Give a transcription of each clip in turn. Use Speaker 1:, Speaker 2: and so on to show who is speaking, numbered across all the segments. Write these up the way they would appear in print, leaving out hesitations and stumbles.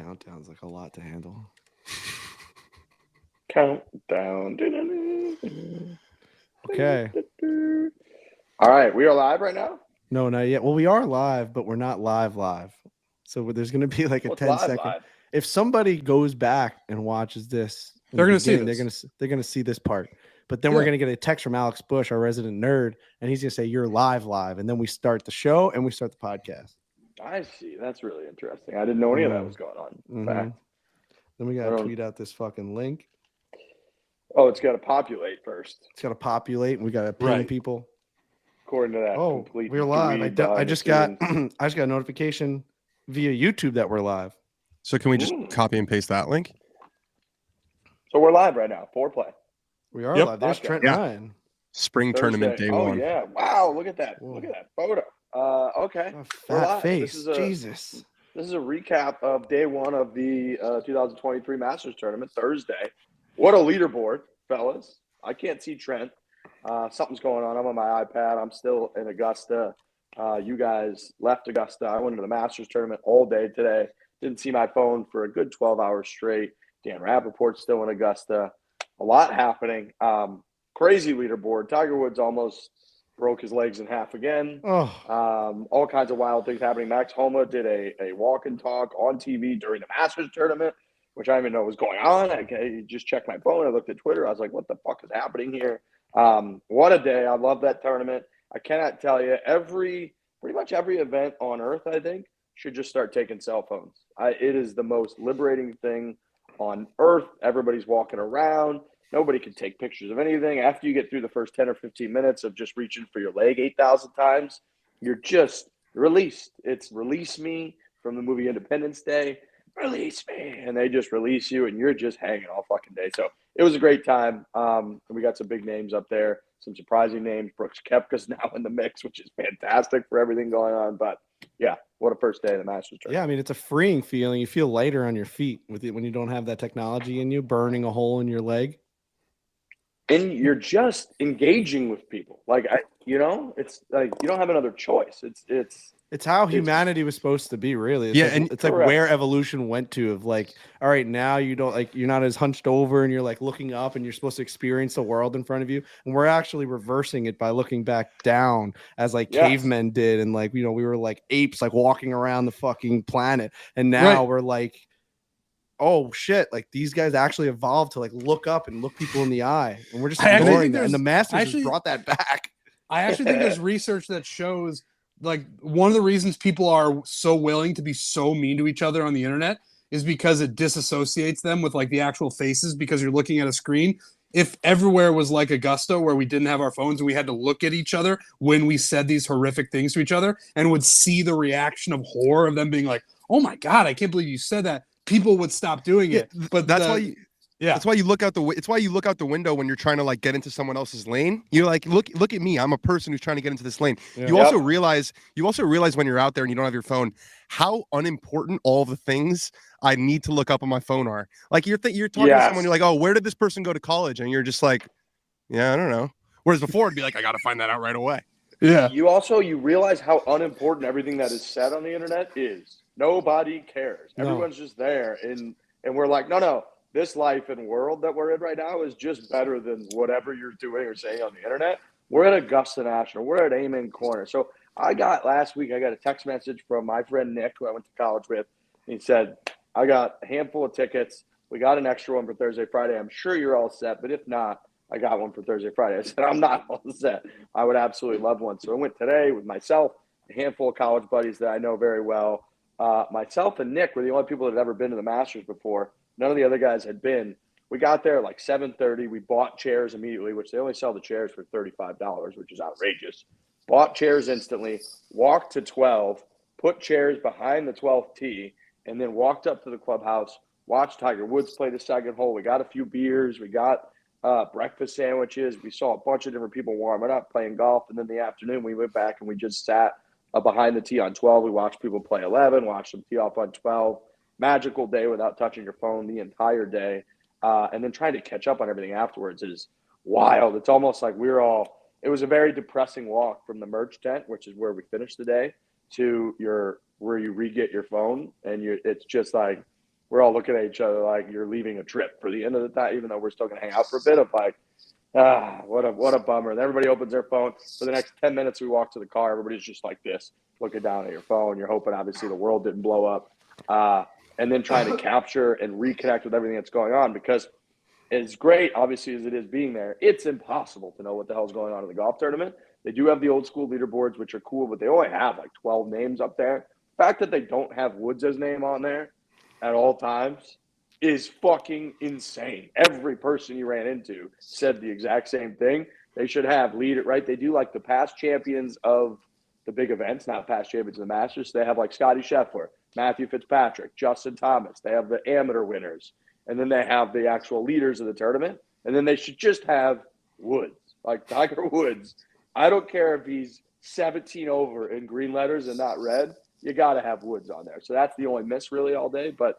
Speaker 1: Countdown's like a lot to handle.
Speaker 2: Countdown.
Speaker 1: Okay.
Speaker 2: All right, we are live right now.
Speaker 1: No, not yet. Well, we are live, but we're not live. So there's going to be like a
Speaker 2: What's
Speaker 1: 10
Speaker 2: live?
Speaker 1: second.
Speaker 2: Live.
Speaker 1: If somebody goes back and watches this in
Speaker 3: They're
Speaker 1: the
Speaker 3: gonna see
Speaker 1: beginning,
Speaker 3: this.
Speaker 1: they're gonna see this part. But then we're
Speaker 3: Yeah.
Speaker 1: gonna get a text from Alex Bush, our resident nerd, and he's gonna say you're live, and then we start the show and we start the podcast.
Speaker 2: I see. That's really interesting. I didn't know any of that was going on. In
Speaker 1: Mm-hmm.
Speaker 2: fact,
Speaker 1: Then we
Speaker 2: I
Speaker 1: gotta
Speaker 2: don't.
Speaker 1: tweet out this fucking link.
Speaker 2: Oh, it's got to populate first,
Speaker 1: It's gotta populate, and we gotta ping
Speaker 3: Right.
Speaker 1: people.
Speaker 2: according to that
Speaker 1: Oh,
Speaker 2: complete.
Speaker 1: we're live.
Speaker 2: dweeb
Speaker 1: I
Speaker 2: behind the
Speaker 1: just got
Speaker 2: scenes.
Speaker 1: I just got a notification via YouTube that we're live.
Speaker 3: So can we just copy and paste that link?
Speaker 2: So we're live right now. Foreplay.
Speaker 1: We are
Speaker 3: Yep.
Speaker 1: live. There's
Speaker 2: Okay.
Speaker 1: Trent
Speaker 3: Yeah.
Speaker 1: Ryan.
Speaker 3: Spring tournament
Speaker 2: Thursday.
Speaker 3: day
Speaker 2: Oh
Speaker 3: one.
Speaker 2: yeah! Wow! Look at that!
Speaker 1: Whoa.
Speaker 2: Look at that photo. Okay.
Speaker 1: A
Speaker 2: We're
Speaker 1: fat
Speaker 2: live.
Speaker 1: face.
Speaker 2: This is a
Speaker 1: Jesus.
Speaker 2: This is a recap of day one of the 2023 Masters Tournament, Thursday. What a leaderboard, fellas. I can't see Trent. Something's going on. I'm on my iPad. I'm still in Augusta. You guys left Augusta. I went to the Masters Tournament all day today. Didn't see my phone for a good 12 hours straight. Dan Rappaport's still in Augusta. A lot happening. Crazy leaderboard. Tiger Woods almost broke his legs in half again.
Speaker 1: Oh,
Speaker 2: All kinds of wild things happening. Max Homa did a walk and talk on TV during the Masters tournament, which I didn't even know was going on. I just checked my phone. I looked at Twitter. I was like, what the fuck is happening here? What a day. I love that tournament. I cannot tell you, pretty much every event on earth, I think, should just start taking cell phones. It is the most liberating thing on earth. Everybody's walking around. Nobody can take pictures of anything. After you get through the first 10 or 15 minutes of just reaching for your leg 8,000 times, you're just released. It's release me from the movie Independence Day. Release me. And they just release you, and you're just hanging all fucking day. So it was a great time. We got some big names up there, some surprising names. Brooks Koepka's now in the mix, which is fantastic for everything going on. But, yeah, what a first day of the Masters tournament.
Speaker 1: yeah. I mean, it's a freeing feeling. You feel lighter on your feet with it when you don't have that technology in you, burning a hole in your leg.
Speaker 2: And you're just engaging with people. Like, it's like you don't have another choice.
Speaker 1: It's how humanity was supposed to be, really. It's
Speaker 3: Yeah,
Speaker 1: like,
Speaker 3: and-
Speaker 1: it's like where evolution went to. Of like, all right, now you don't like you're not as hunched over, and you're like looking up, and you're supposed to experience the world in front of you. And we're actually reversing it by looking back down, as like
Speaker 2: Yes.
Speaker 1: cavemen did, and like we were like apes, like walking around the fucking planet. And now
Speaker 3: Right.
Speaker 1: we're like, oh shit, like these guys actually evolved to like look up and look people in the eye, and we're just
Speaker 3: I actually
Speaker 1: ignoring
Speaker 3: think
Speaker 1: that. And the
Speaker 3: there's-
Speaker 1: Masters
Speaker 3: actually-
Speaker 1: has brought that back.
Speaker 3: I actually think there's research that shows like one of the reasons people are so willing to be so mean to each other on the internet is because it disassociates them with like the actual faces because you're looking at a screen. If everywhere was like Augusta where we didn't have our phones and we had to look at each other when we said these horrific things to each other and would see the reaction of horror of them being like, "Oh my God, I can't believe you said that." People would stop doing it. But
Speaker 4: That's why you,
Speaker 3: yeah.
Speaker 4: That's why you look out the. It's why you look out the window when you're trying to like get into someone else's lane. You're like, look at me. I'm a person who's trying to get into this lane.
Speaker 1: Yeah.
Speaker 4: You also realize when you're out there and you don't have your phone, how unimportant all the things I need to look up on my phone are. Like you're talking to someone, you're like, oh, where did this person go to college? And you're just like, yeah, I don't know. Whereas before it'd be like, I got to find that out right away.
Speaker 3: Yeah.
Speaker 2: You realize how unimportant everything that is said on the internet is. Nobody cares.
Speaker 1: No.
Speaker 2: Everyone's just there, and we're like, no. This life and world that we're in right now is just better than whatever you're doing or saying on the internet. We're at Augusta National. We're at Amen Corner. So last week, I got a text message from my friend Nick, who I went to college with. He said, I got a handful of tickets. We got an extra one for Thursday, Friday. I'm sure you're all set, but if not, I got one for Thursday, Friday. I said, I'm not all set. I would absolutely love one. So I went today with myself, a handful of college buddies that I know very well. Myself and Nick were the only people that had ever been to the Masters before. None of the other guys had been. We got there at like 7:30. We bought chairs immediately, which they only sell the chairs for $35, which is outrageous. Bought chairs instantly, walked to 12, put chairs behind the 12th tee, and then walked up to the clubhouse, watched Tiger Woods play the second hole. We got a few beers. We got breakfast sandwiches. We saw a bunch of different people warming up, playing golf. And then in the afternoon, we went back and we just sat behind the tee on 12. We watched people play 11, watched them tee off on 12. Magical day without touching your phone the entire day. And then trying to catch up on everything afterwards is wild. It's almost like it was a very depressing walk from the merch tent, which is where we finished the day, to where you re-get your phone. And it's just like, we're all looking at each other like you're leaving a trip for the end of the time, even though we're still going to hang out for a bit of like, what a bummer. And everybody opens their phone. For the next 10 minutes, we walk to the car. Everybody's just like this, looking down at your phone. You're hoping, obviously, the world didn't blow up. And then trying to capture and reconnect with everything that's going on, because as great, obviously, as it is being there, it's impossible to know what the hell's going on in the golf tournament. They do have the old school leaderboards, which are cool, but they only have like 12 names up there. The fact that they don't have Woods' name on there at all times is fucking insane. Every person you ran into said the exact same thing. They should have leader, right? They do like the past champions of the big events, not past champions of the Masters. They have like Scotty Scheffler, Matthew Fitzpatrick, Justin Thomas. They have the amateur winners. And then they have the actual leaders of the tournament. And then they should just have Woods, like Tiger Woods. I don't care if he's 17 over in green letters and not red. You got to have Woods on there. So that's the only miss really all day. But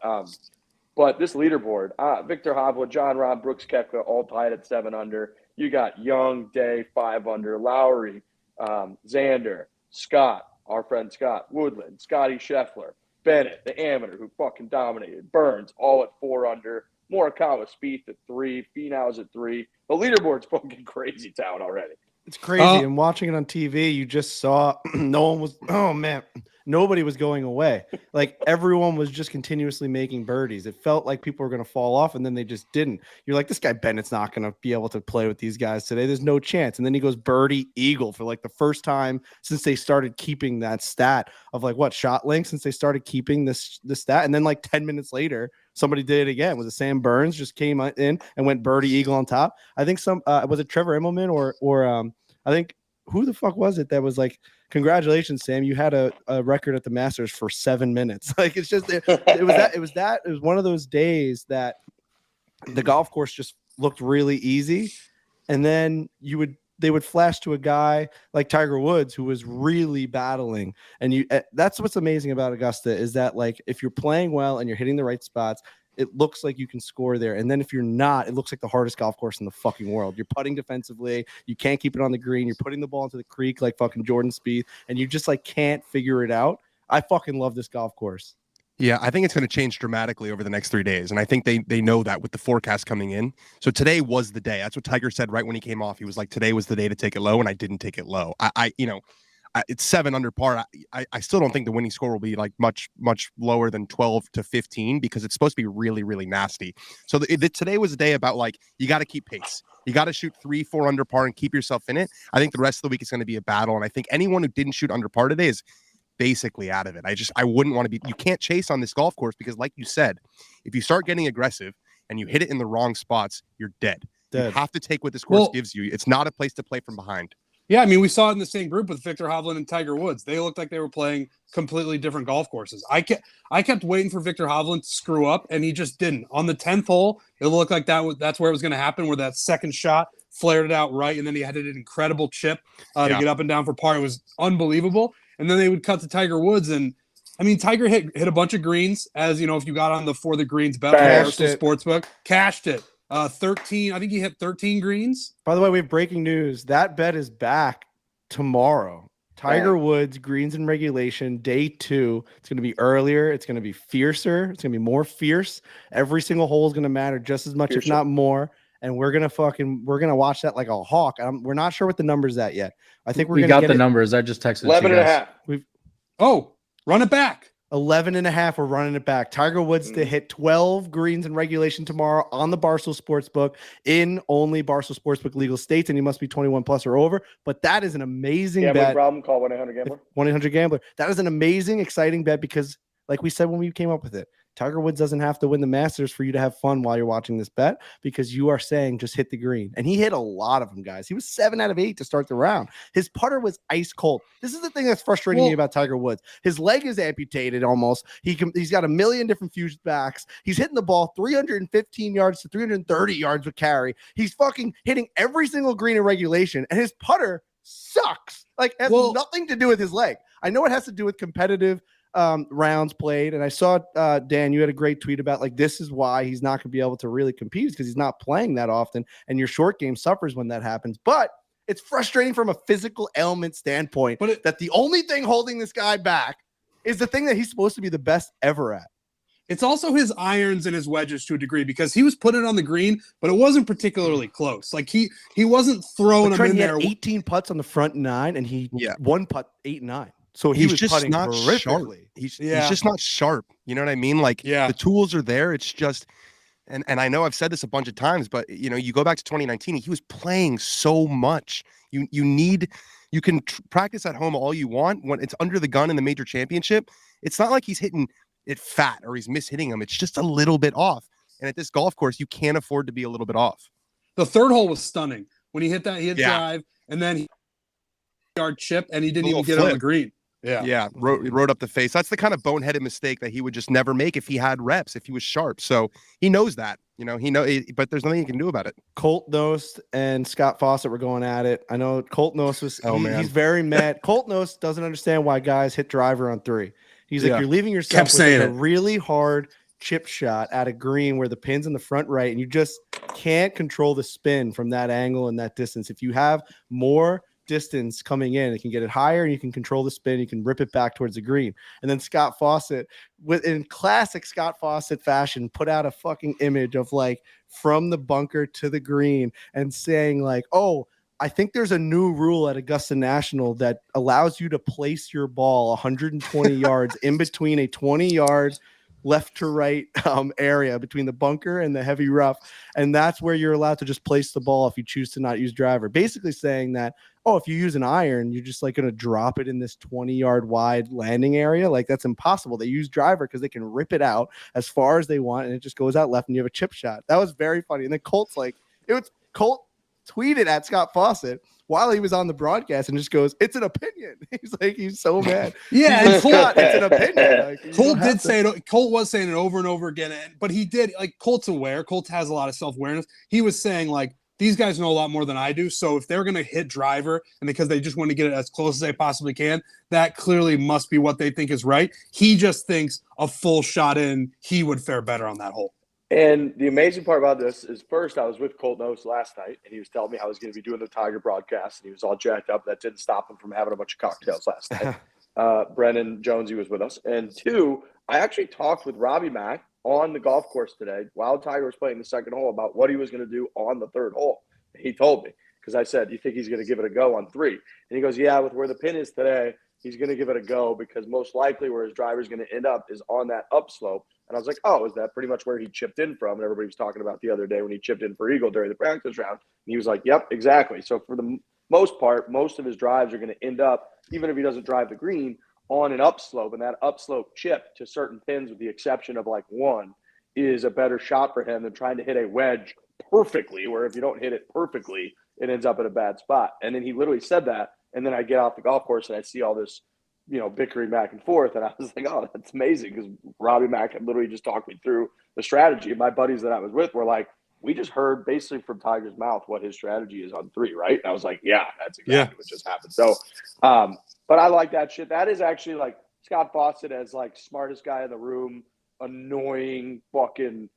Speaker 2: this leaderboard, Victor Hovland, John Rahm, Brooks Koepka, all tied at 7 under. You got Young, Day, 5 under, Lowry, Xander, Scott, our friend Scott, Woodland, Scotty Scheffler, Bennett, the amateur who fucking dominated, Burns, all at 4 under, Morikawa, Spieth at 3, Finau's at 3. The leaderboard's fucking crazy town already.
Speaker 1: It's crazy. And watching it on TV, you just saw nobody was going away. Like everyone was just continuously making birdies. It felt like people were going to fall off, and then they just didn't. You're like, this guy Bennett's not going to be able to play with these guys today. There's no chance. And then he goes birdie eagle for like the first time since they started keeping that stat of like what shot length since they started keeping this stat. And then like 10 minutes later, somebody did it again. Was it Sam Burns just came in and went birdie eagle on top? I think was it Trevor Immelman or I think who the fuck was it that was like, congratulations, Sam, you had a record at the Masters for 7 minutes. Like it's just it was one of those days that the golf course just looked really easy, and then they would flash to a guy like Tiger Woods who was really battling. And that's what's amazing about Augusta is that like if you're playing well and you're hitting the right spots, it looks like you can score there. And then if you're not, it looks like the hardest golf course in the fucking world. You're putting defensively. You can't keep it on the green. You're putting the ball into the creek like fucking Jordan Spieth, and you just like can't figure it out. I fucking love this golf course.
Speaker 4: Yeah, I think it's going to change dramatically over the next 3 days. And I think they know that with the forecast coming in. So today was the day. That's what Tiger said right when he came off. He was like, today was the day to take it low, and I didn't take it low. It's 7 under par. I still don't think the winning score will be like much lower than 12 to 15 because it's supposed to be really, really nasty. So today was a day about like, you got to keep pace. You got to shoot 3-4 under par and keep yourself in it. I think the rest of the week is going to be a battle. And I think anyone who didn't shoot under par today is basically out of it. I wouldn't want to be, you can't chase on this golf course because like you said, if you start getting aggressive and you hit it in the wrong spots, you're dead. You have to take what this course gives you. It's not a place to play from behind.
Speaker 3: Yeah, I mean, we saw it in the same group with Victor Hovland and Tiger Woods. They looked like they were playing completely different golf courses. I kept waiting for Victor Hovland to screw up, and he just didn't. On the 10th hole, it looked like that's where it was going to happen, where that second shot flared it out right, and then he had an incredible chip to get up and down for par. It was unbelievable. And then they would cut to Tiger Woods, and I mean, Tiger hit a bunch of greens, as you know, if you got on the For the Greens bet on Barstool Sportsbook, cashed it. 13, I think he hit 13 greens.
Speaker 1: By the way, we have breaking news. That bet is back tomorrow. Tiger Woods, greens in regulation, day 2. It's going to be earlier. It's going to be fiercer. It's going to be more fierce. Every single hole is going to matter just as much, if not more. And we're going to watch that like a hawk. We're not sure what the number's at yet. I think we
Speaker 5: got the numbers. I just texted
Speaker 2: 11 and a half.
Speaker 3: Run it back.
Speaker 1: 11.5. We're running it back. Tiger Woods to hit 12 greens in regulation tomorrow on the Barstool Sportsbook in only Barstool Sportsbook legal states, and you must be 21 plus or over. But that is an amazing bet.
Speaker 2: Problem? Call 1-800-GAMBLER.
Speaker 1: 1-800-GAMBLER. That is an amazing, exciting bet because, like we said when we came up with it, Tiger Woods doesn't have to win the Masters for you to have fun while you're watching this bet because you are saying just hit the green. And he hit a lot of them, guys. He was 7 out of 8 to start the round. His putter was ice cold. This is the thing that's frustrating me about Tiger Woods. His leg is amputated almost. He's got a million different fused backs. He's hitting the ball 315 yards to 330 yards with carry. He's fucking hitting every single green in regulation. And his putter sucks. Like, it has nothing to do with his leg. I know it has to do with competitive rounds played, and I saw Dan, you had a great tweet about like this is why he's not going to be able to really compete because he's not playing that often, and your short game suffers when that happens. But it's frustrating from a physical ailment standpoint that the only thing holding this guy back is the thing that he's supposed to be the best ever at.
Speaker 3: It's also his irons and his wedges to a degree because he was putting it on the green, but it wasn't particularly close. Like he wasn't throwing them in
Speaker 1: he
Speaker 3: there.
Speaker 1: had 18 putts on the front 9, and he
Speaker 4: Yeah.
Speaker 1: one putt 8 and 9. So he
Speaker 4: He's
Speaker 1: was
Speaker 4: just
Speaker 1: putting
Speaker 4: not sharp.
Speaker 1: horrifically.
Speaker 4: He's just not sharp. You know what I mean? Like the tools are there. It's just, and I know I've said this a bunch of times, but you go back to 2019, he was playing so much. You can practice at home all you want. When it's under the gun in the major championship, it's not like he's hitting it fat or he's mishitting them. It's just a little bit off. And at this golf course, you can't afford to be a little bit off.
Speaker 3: The third hole was stunning. When he hit that, he hit drive, and then he yard chip, and he didn't even get on the green. Yeah.
Speaker 4: Rode up the face. That's the kind of boneheaded mistake that he would just never make if he had reps, if he was sharp. So he knows that. But there's nothing he can do about it.
Speaker 1: Colt Knost and Scott Fawcett were going at it. I know Colt Knost was he's very mad. Colt Knost doesn't understand why guys hit driver on 3. He's like, you're leaving yourself with a really hard chip shot at a green where the pin's in the front right, and you just can't control the spin from that angle and that distance. If you have more distance coming in, it can get it higher, and you can control the spin. You can rip it back towards the green. And then Scott Fawcett, in classic Scott Fawcett fashion, put out a fucking image of like from the bunker to the green and saying like, oh, I think there's a new rule at Augusta National that allows you to place your ball 120 yards in between a 20-yard left to right area between the bunker and the heavy rough. And that's where you're allowed to just place the ball if you choose to not use driver. Basically saying that, if you use an iron, you're just like going to drop it in this 20-yard wide landing area. Like that's impossible. They use driver because they can rip it out as far as they want, and it just goes out left and you have a chip shot. That was very funny. And then Colt tweeted at Scott Fawcett while he was on the broadcast and just goes, "It's an opinion." He's so mad.
Speaker 3: Yeah,
Speaker 1: Scott, it's an opinion. Like,
Speaker 3: Colt did say it. Colt was saying it over and over again, but he did Colt's aware. Colt has a lot of self-awareness. He was saying like, these guys know a lot more than I do. So if they're going to hit driver and because they just want to get it as close as they possibly can, that clearly must be what they think is right. He just thinks a full shot in, he would fare better on that hole.
Speaker 2: And the amazing part about this is, first, I was with Colt Knost last night, and he was telling me how I was going to be doing the Tiger broadcast, and he was all jacked up. That didn't stop him from having a bunch of cocktails last night. Brennan Jonesy was with us. And 2, I actually talked with Robbie Mack on the golf course today while Tiger was playing the second hole about what he was going to do on the third hole. He told me, because I said, "Do you think he's going to give it a go on 3?" And he goes, "Yeah, with where the pin is today, he's going to give it a go because most likely where his driver is going to end up is on that upslope." And I was like, "Oh, is that pretty much where he chipped in from?" And everybody was talking about the other day when he chipped in for Eagle during the practice round. And he was like, "Yep, exactly." So for the most part, most of his drives are going to end up, even if he doesn't drive the green, on an upslope. And that upslope chip to certain pins, with the exception of like 1, is a better shot for him than trying to hit a wedge perfectly, where if you don't hit it perfectly, it ends up in a bad spot. And then he literally said that. And then I get off the golf course and I see all this, bickering back and forth. And I was like, oh, that's amazing, because Robbie Mack had literally just talked me through the strategy. And my buddies that I was with were like, we just heard basically from Tiger's mouth what his strategy is on 3, right? And I was like, yeah, that's exactly what just happened. So, but I like that shit. That is actually like Scott Fawcett as like smartest guy in the room, annoying fucking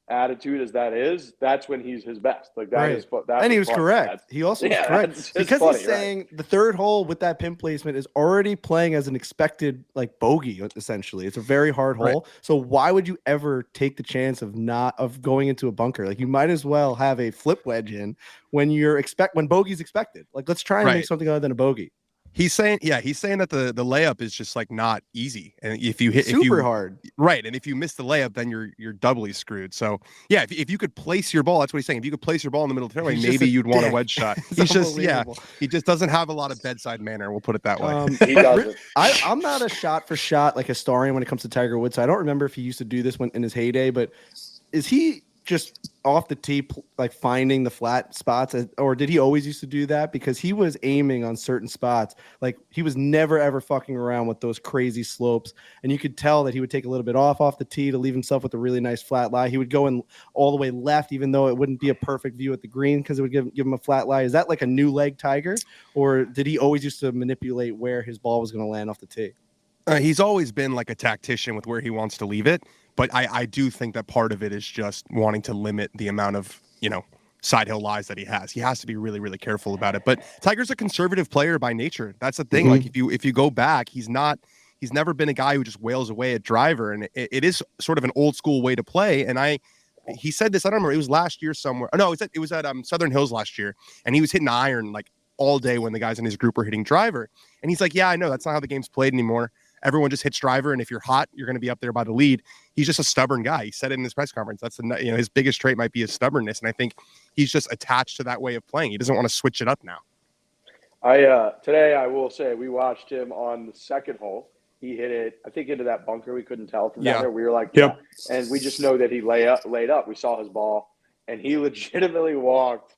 Speaker 2: attitude as that is, that's when he's his best. Like that is that.
Speaker 1: And he was correct. He also was correct because he's saying the third hole with that pin placement is already playing as an expected like bogey. Essentially, it's a very hard hole. So why would you ever take the chance of going into a bunker? Like you might as well have a flip wedge in when when bogey's expected. Like let's try and make something other than a bogey.
Speaker 4: He's saying that the layup is just like not easy, and if you hit
Speaker 1: super hard,
Speaker 4: right, and if you miss the layup, then you're doubly screwed. So yeah, if you could place your ball, that's what he's saying. If you could place your ball in the middle of the fairway, maybe you'd want a wedge shot. He just doesn't have a lot of bedside manner. We'll put it that way.
Speaker 2: He doesn't.
Speaker 1: I'm not a shot for shot like historian when it comes to Tiger Woods. So I don't remember if he used to do this in his heyday, but is he just off the tee, like finding the flat spots, or did he always used to do that? Because he was aiming on certain spots. Like he was never ever fucking around with those crazy slopes, and you could tell that he would take a little bit off the tee to leave himself with a really nice flat lie. He would go in all the way left, even though it wouldn't be a perfect view at the green because it would give him a flat lie. Is that like a new leg Tiger, or did he always used to manipulate where his ball was going to land off the tee?
Speaker 4: He's always been like a tactician with where he wants to leave it. But I do think that part of it is just wanting to limit the amount of, side hill lies that he has. He has to be really, really careful about it. But Tiger's a conservative player by nature. That's the thing. Like if you go back, he's not He's never been a guy who just wails away at driver, and it is sort of an old school way to play. And he said this, I don't remember, it was last year somewhere. Oh, no, it was at Southern Hills last year, and he was hitting iron like all day when the guys in his group were hitting driver. And he's like, yeah, I know that's not how the game's played anymore. Everyone just hits driver, and if you're hot, you're going to be up there by the lead. He's just a stubborn guy. He said it in his press conference. That's his biggest trait might be his stubbornness, and I think he's just attached to that way of playing. He doesn't want to switch it up now.
Speaker 2: Today I will say we watched him on the second hole. He hit it, I think, into that bunker. We couldn't tell from down there. We were like, yeah. And we just know that he laid up. We saw his ball, and he legitimately walked.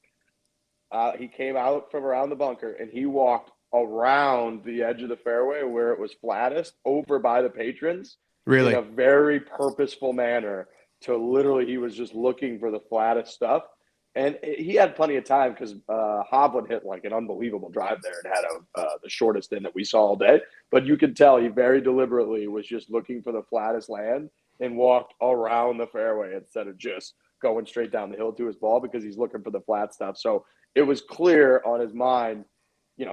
Speaker 2: He came out from around the bunker, and he walked around the edge of the fairway where it was flattest, over by the patrons,
Speaker 4: really,
Speaker 2: in a very purposeful manner. To literally, he was just looking for the flattest stuff. And he had plenty of time because Hovland hit like an unbelievable drive there and had the shortest in that we saw all day. But you could tell he very deliberately was just looking for the flattest land and walked around the fairway instead of just going straight down the hill to his ball, because he's looking for the flat stuff. So it was clear on his mind,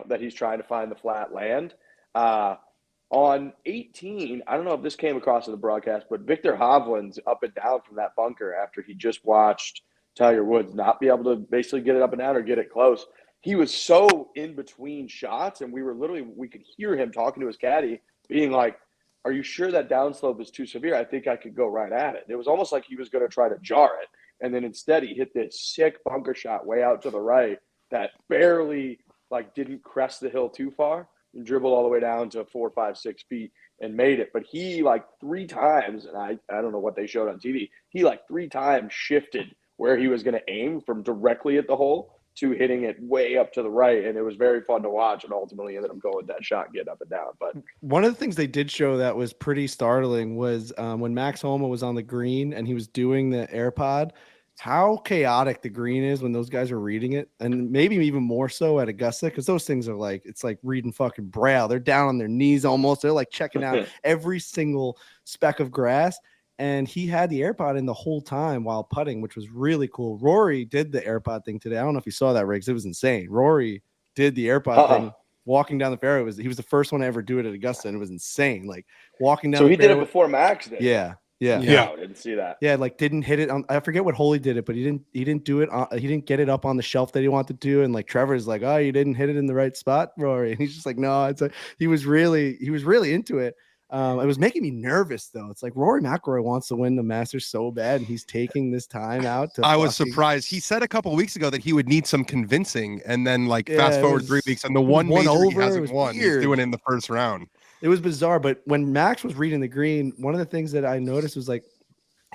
Speaker 2: that he's trying to find the flat land. On 18, I don't know if this came across in the broadcast, but Victor Hovland's up and down from that bunker after he just watched Tiger Woods not be able to basically get it up and down or get it close. He was so in between shots, and we could hear him talking to his caddy being like, are you sure that downslope is too severe? I think I could go right at it. It was almost like he was going to try to jar it. And then instead he hit this sick bunker shot way out to the right that barely didn't crest the hill too far and dribbled all the way down to 4, 5, 6 feet and made it. But he 3 times, and I don't know what they showed on TV, he 3 times shifted where he was going to aim from directly at the hole to hitting it way up to the right. And it was very fun to watch, and ultimately ended up going with that shot, getting up and down. But
Speaker 1: one of the things they did show that was pretty startling was when Max Homa was on the green and he was doing the AirPod, how chaotic the green is when those guys are reading it. And maybe even more so at Augusta, because those things are it's like reading fucking Braille. They're down on their knees almost. They're checking out every single speck of grass. And he had the AirPod in the whole time while putting, which was really cool. Rory did the AirPod thing today. I don't know if you saw that, Riggs. It was insane. Rory did the AirPod thing walking down the fairway. He was the first one to ever do it at Augusta, and it was insane. Walking down.
Speaker 2: So
Speaker 1: the
Speaker 2: he
Speaker 1: fairway.
Speaker 2: Did it before Max did.
Speaker 1: Yeah.
Speaker 2: I didn't see that.
Speaker 1: Yeah, didn't hit it on. I forget what hole he did it, but he didn't do it. He didn't get it up on the shelf that he wanted to do. And Trevor's like, oh, you didn't hit it in the right spot, Rory. And he's just like, no. He was really into it. It was making me nervous though. It's Rory McIlroy wants to win the Masters so bad, and he's taking this time out to.
Speaker 4: I was surprised. He said a couple of weeks ago that he would need some convincing, and then fast forward 3 weeks, and the one major he hasn't won, he's doing it in the first round.
Speaker 1: It was bizarre, but when Max was reading the green, one of the things that I noticed was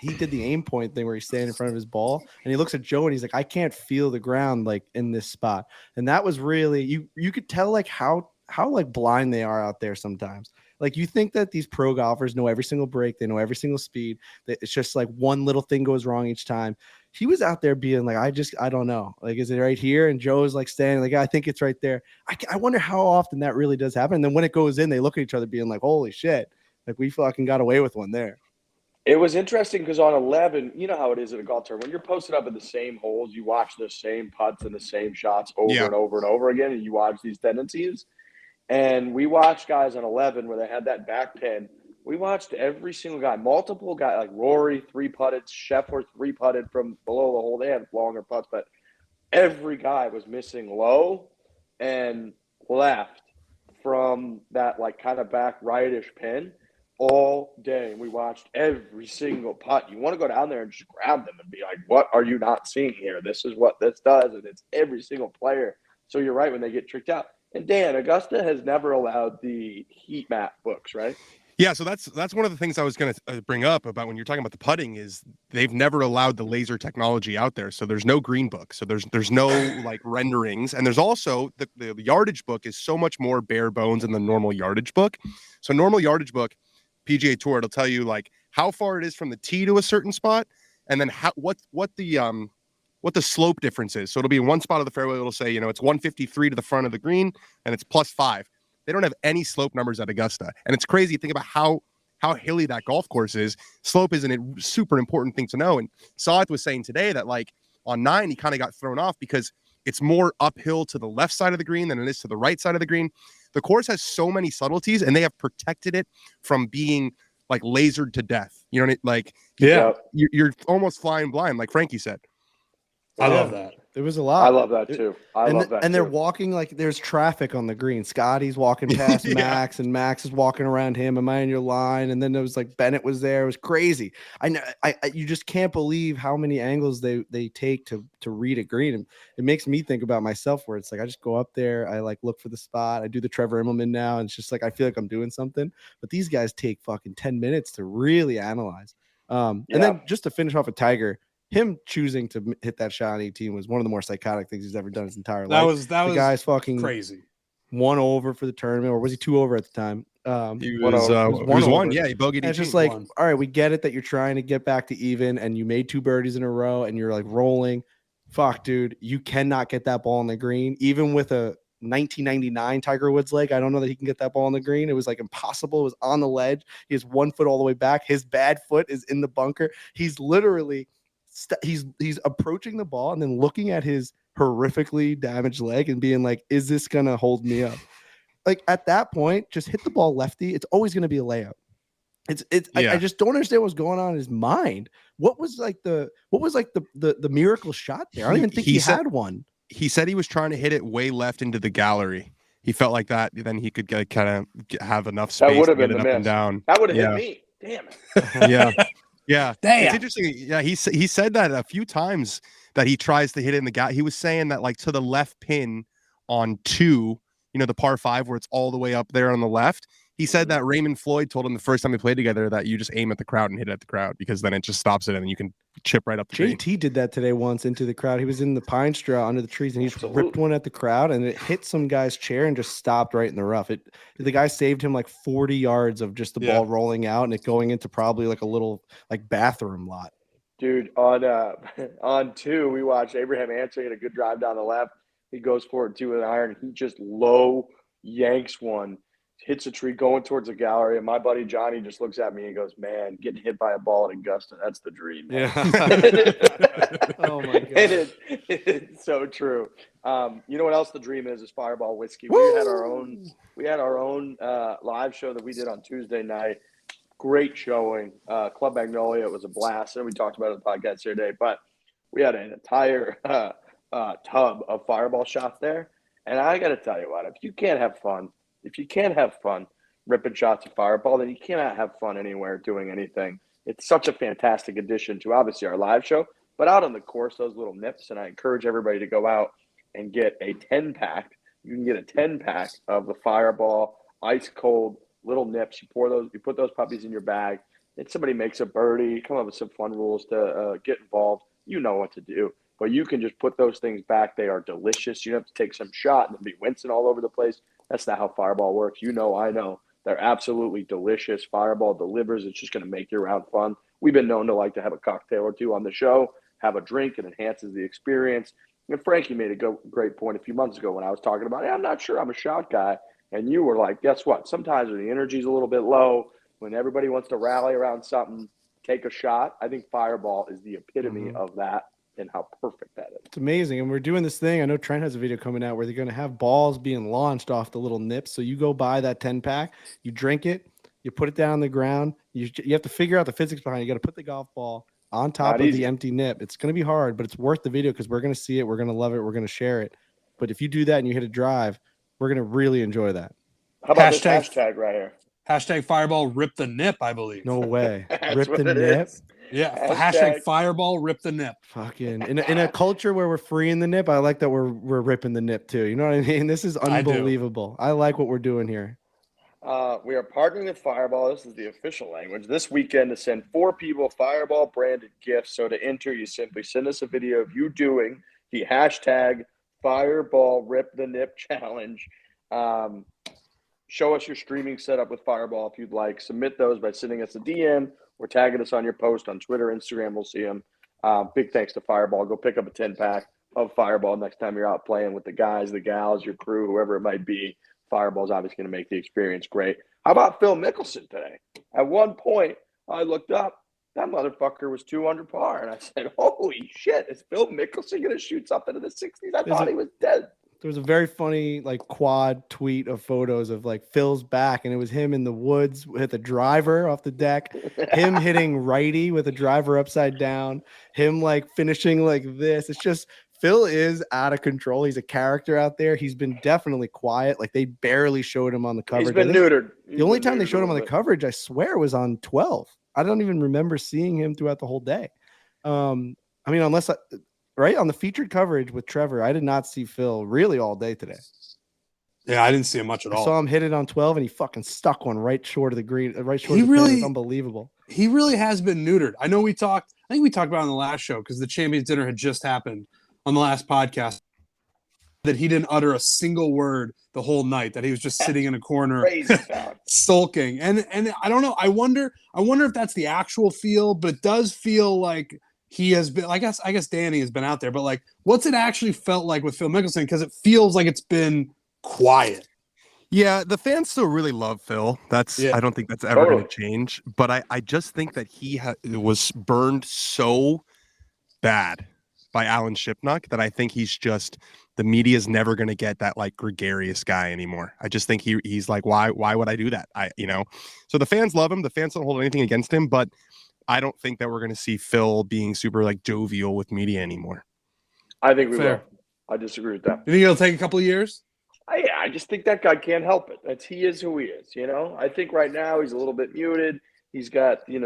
Speaker 1: he did the aim point thing where he's standing in front of his ball and he looks at Joe and he's like, I can't feel the ground in this spot. And that was really, you could tell how blind they are out there sometimes. You think that these pro golfers know every single break, they know every single speed, that it's just one little thing goes wrong each time. He was out there being I don't know. Is it right here? And Joe is standing I think it's right there. I wonder how often that really does happen. And then when it goes in, they look at each other being holy shit, we fucking got away with one there.
Speaker 2: It was interesting because on 11, you know how it is at a golf tournament. When you're posted up in the same holes, you watch the same putts and the same shots over and over and over again, and you watch these tendencies. And we watched guys on 11 where they had that back pin. We watched every single guy, multiple guys, Rory 3-putted, Scheffler 3-putted from below the hole. They had longer putts, but every guy was missing low and left from that kind of back rightish pin all day. And we watched every single putt. You want to go down there and just grab them and be like, what are you not seeing here? This is what this does. And it's every single player. So you're right when they get tricked out. And Dan, Augusta has never allowed the heat map books, right?
Speaker 4: Yeah, so that's one of the things I was going to bring up about when you're talking about the putting is they've never allowed the laser technology out there. So there's no green book. So there's no renderings. And there's also the yardage book is so much more bare bones than the normal yardage book. So normal yardage book, PGA Tour, it'll tell you how far it is from the tee to a certain spot, and then what the slope difference is. So it'll be in one spot of the fairway. It'll say, it's 153 to the front of the green and it's +5. They don't have any slope numbers at Augusta. And it's crazy. Think about how hilly that golf course is. Slope is a super important thing to know. And Saad was saying today that on 9, he kind of got thrown off because it's more uphill to the left side of the green than it is to the right side of the green. The course has so many subtleties, and they have protected it from being like lasered to death. You know what I mean? Like, you're almost flying blind, like Frankie said.
Speaker 3: I love that.
Speaker 1: There was a lot.
Speaker 2: I love that too.
Speaker 1: And they're walking like there's traffic on the green. Scotty's walking past Max, and Max is walking around him. Am I in your line? And then there was like Bennett was there. It was crazy. I know. You just can't believe how many angles they take to read a green. And it makes me think about myself, where it's like I just go up there, I like look for the spot. I do the Trevor Immelman now, and it's just like I feel like I'm doing something. But these guys take fucking 10 minutes to really analyze. And then just to finish off with Tiger. Him choosing to hit that shot on 18 was one of the more psychotic things he's ever done his entire life. That was guy's fucking
Speaker 3: crazy.
Speaker 1: 1 over for the tournament, or was he 2 over at the time?
Speaker 4: He was one. Yeah, he bogeyed.
Speaker 1: It's just like, all right, we get it that you're trying to get back to even, and you made 2 birdies in a row, and you're like rolling. Fuck, dude, you cannot get that ball on the green, even with a 1999 Tiger Woods leg. I don't know that he can get that ball on the green. It was like impossible. It was on the ledge. He has 1 foot all the way back. His bad foot is in the bunker. He's literally. He's approaching the ball and then looking at his horrifically damaged leg and being like, is this gonna hold me up? Like at that point, just hit the ball lefty. It's always gonna be a layup. I just don't understand what's going on in his mind. What was the miracle shot there? I don't even think he had one.
Speaker 4: He said he was trying to hit it way left into the gallery. He felt like that, then he could kind of have enough space
Speaker 2: that would have
Speaker 4: to
Speaker 2: been
Speaker 4: get
Speaker 2: the
Speaker 4: it up
Speaker 2: miss.
Speaker 4: and down.
Speaker 2: That would have hit me. Damn it.
Speaker 4: Yeah. Yeah,
Speaker 3: damn.
Speaker 4: It's interesting. Yeah, he said that a few times that he tries to hit it in the gap. He was saying that like to the left pin on 2, the par 5 where it's all the way up there on the left. He said that Raymond Floyd told him the first time they played together that you just aim at the crowd and hit it at the crowd, because then it just stops it and you can chip right up the green.
Speaker 1: JT did that today once into the crowd. He was in the pine straw under the trees and he just ripped one at the crowd, and it hit some guy's chair and just stopped right in the rough. The guy saved him like 40 yards of just the ball rolling out and it going into probably like a little like bathroom lot.
Speaker 2: Dude, on 2, we watched Abraham Ancer hit a good drive down the left. He goes for it 2 with an iron. He just low yanks one. Hits a tree going towards the gallery, and my buddy Johnny just looks at me and goes, "Man, getting hit by a ball at Augusta—that's the dream." Man.
Speaker 1: Yeah. Oh my god,
Speaker 2: it's so true. You know what else the dream is Fireball whiskey.
Speaker 1: Woo!
Speaker 2: We had our own live show that we did on Tuesday night. Great showing. Club Magnolia. It was a blast, and we talked about it on the podcast here today. But we had an entire tub of Fireball shots there, and I got to tell you what, if you can't have fun ripping shots of Fireball, then you cannot have fun anywhere doing anything. It's such a fantastic addition to obviously our live show, but out on the course, those little nips, and I encourage everybody to go out and get a 10-pack. You can get a 10-pack of the Fireball, ice cold little nips. You put those puppies in your bag, and somebody makes a birdie, come up with some fun rules to get involved. You know what to do. But you can just put those things back. They are delicious. You don't have to take some shot and be wincing all over the place. That's not how Fireball works. I know. They're absolutely delicious. Fireball delivers. It's just going to make your round fun. We've been known to like to have a cocktail or 2 on the show, have a drink. It enhances the experience. And Frankie made a great point a few months ago when I was talking about, I'm not sure I'm a shot guy. And you were like, guess what? Sometimes when the energy's a little bit low, when everybody wants to rally around something, take a shot. I think Fireball is the epitome of that. And how perfect that is.
Speaker 1: It's amazing. And we're doing this thing. I know Trent has a video coming out where they're going to have balls being launched off the little nips. So you go buy that 10-pack, you drink it, you put it down on the ground. You have to figure out the physics behind it. You got to put the golf ball on top of the empty nip. It's going to be hard, but it's worth the video because we're going to see it. We're going to love it. We're going to share it. But if you do that and you hit a drive, we're going to really enjoy that.
Speaker 2: How about this hashtag right here?
Speaker 3: Hashtag Fireball rip the nip, I believe.
Speaker 1: No way. Rip the nip.
Speaker 3: Yeah, hashtag Fireball rip the nip.
Speaker 1: Fucking in a culture where we're freeing the nip, I like that we're ripping the nip too. You know what I mean? This is unbelievable. I like what we're doing here.
Speaker 2: We are partnering with Fireball. This is the official language this weekend to send 4 people Fireball branded gifts. So to enter, you simply send us a video of you doing the hashtag Fireball Rip the Nip challenge. Show us your streaming setup with Fireball if you'd like. Submit those by sending us a DM or tagging us on your post on Twitter, Instagram. We'll see them. Big thanks to Fireball. Go pick up a 10-pack of Fireball next time you're out playing with the guys, the gals, your crew, whoever it might be. Fireball's obviously going to make the experience great. How about Phil Mickelson today? At one point, I looked up. That motherfucker was 2 under par. And I said, holy shit, is Phil Mickelson going to shoot something in the 60s? I thought he was dead.
Speaker 1: there was a very funny like quad tweet of photos of like Phil's back, and it was him in the woods with a driver off the deck, him hitting righty with a driver upside down, him like finishing like this. It's just Phil is out of control. He's a character out there. He's been definitely quiet. Like they barely showed him on the coverage.
Speaker 2: He's been neutered.
Speaker 1: The only time they showed him on the coverage, I swear, was on 12. I don't even remember seeing him throughout the whole day. I mean, unless right on the featured coverage with Trevor, I did not see Phil really all day today.
Speaker 3: Yeah, I didn't see him much at all.
Speaker 1: I saw him hit it on 12, and he fucking stuck one right short of the green, right short of the pin. It was unbelievable.
Speaker 3: He really has been neutered. I know I think we talked about it on the last show because the Champions Dinner had just happened on the last podcast, that he didn't utter a single word the whole night, that he was just sitting in a corner sulking. And I don't know. I wonder if that's the actual feel, but it does feel like he has been, I guess Danny has been out there, but like, what's it actually felt like with Phil Mickelson? Because it feels like it's been quiet.
Speaker 4: Yeah, the fans still really love Phil. I don't think that's ever going to change. But I just think that he was burned so bad by Alan Shipnuck that I think the media is never going to get that like gregarious guy anymore. I just think he's like, why would I do that? So the fans love him. The fans don't hold anything against him, but I don't think that we're going to see Phil being super like jovial with media anymore.
Speaker 2: I think we will. I disagree with that.
Speaker 3: You think it'll take a couple of years?
Speaker 2: I just think that guy can't help it. He is who he is, I think right now he's a little bit muted. He's got, he's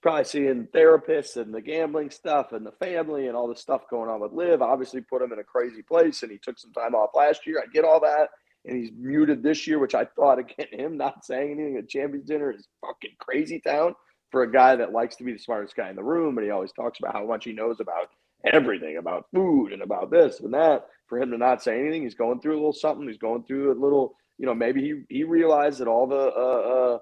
Speaker 2: probably seeing therapists and the gambling stuff and the family and all the stuff going on with Liv. Obviously put him in a crazy place, and he took some time off last year. I get all that. And he's muted this year, which I thought, again, him not saying anything at Champions Dinner is fucking crazy town for a guy that likes to be the smartest guy in the room. And he always talks about how much he knows about everything, about food and about this and that. For him to not say anything, he's going through a little something. He's going through a little, maybe he realized that all the